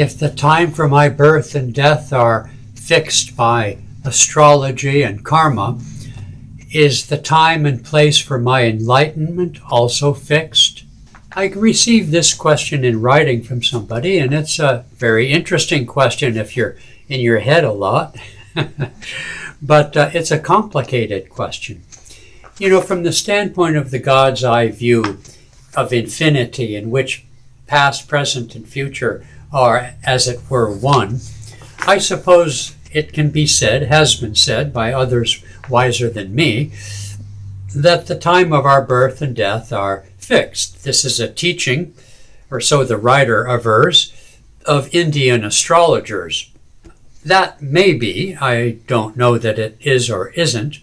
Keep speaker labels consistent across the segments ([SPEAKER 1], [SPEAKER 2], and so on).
[SPEAKER 1] if the time for my birth and death are fixed by astrology and karma, is the time and place for my enlightenment also fixed? I received this question in writing from somebody, and it's a very interesting question if you're in your head a lot. But it's a complicated question. From the standpoint of the God's eye view of infinity, in which past, present, and future are, as it were, one, I suppose it can be said, has been said by others wiser than me, that the time of our birth and death are fixed. This is a teaching, or so the writer avers, of Indian astrologers. That may be, I don't know that it is or isn't,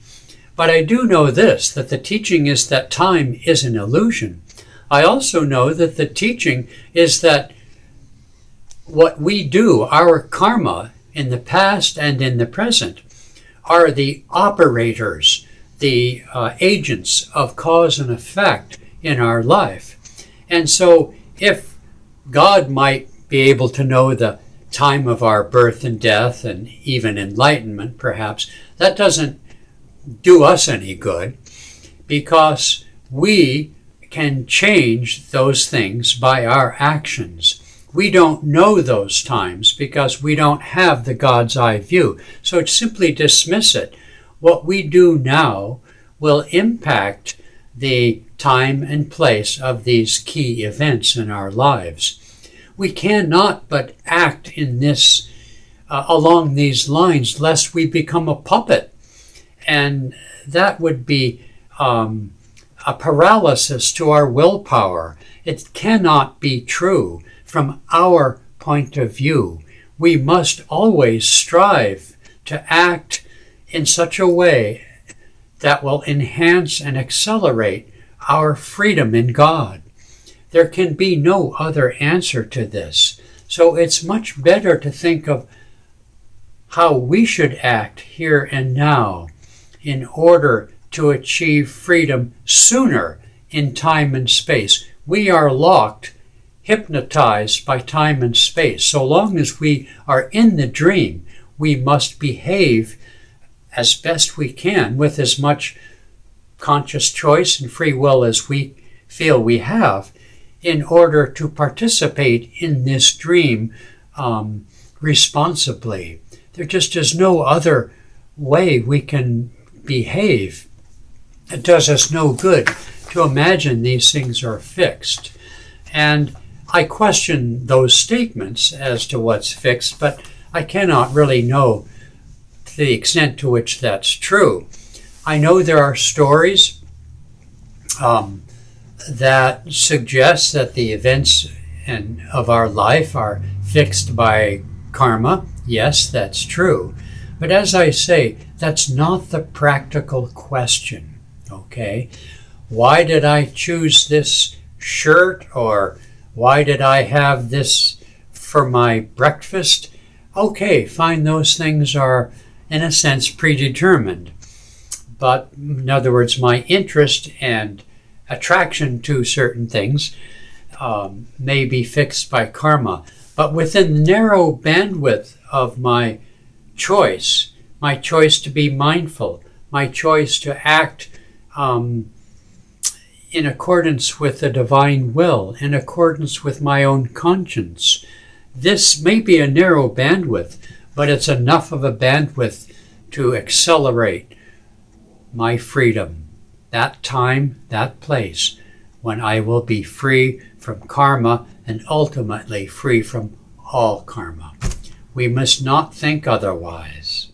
[SPEAKER 1] but I do know this, that the teaching is that time is an illusion. I also know that the teaching is that what we do, our karma, in the past and in the present, are the operators, the agents of cause and effect in our life. And so if God might be able to know the time of our birth and death and even enlightenment, perhaps, that doesn't do us any good, because we can change those things by our actions. We don't know those times because we don't have the God's eye view. So simply dismiss it. What we do now will impact the time and place of these key events in our lives. We cannot but act in this, along these lines, lest we become a puppet. And that would be a paralysis to our willpower. It cannot be true from our point of view. We must always strive to act in such a way that will enhance and accelerate our freedom in God. There can be no other answer to this. So it's much better to think of how we should act here and now in order to achieve freedom sooner in time and space. We are locked, hypnotized by time and space. So long as we are in the dream, we must behave as best we can with as much conscious choice and free will as we feel we have in order to participate in this dream responsibly. There just is no other way we can behave. It does us no good to imagine these things are fixed. And I question those statements as to what's fixed, but I cannot really know to the extent to which that's true. I know there are stories that suggest that the events of our life are fixed by karma. Yes, that's true. But as I say, that's not the practical question, okay? Why did I choose this shirt, or why did I have this for my breakfast? Okay, fine, those things are, in a sense, predetermined. But, in other words, my interest and attraction to certain things may be fixed by karma. But within the narrow bandwidth of my choice to be mindful, my choice to act in accordance with the divine will, in accordance with my own conscience. This may be a narrow bandwidth, but it's enough of a bandwidth to accelerate my freedom. That time, that place, when I will be free from karma and ultimately free from all karma. We must not think otherwise.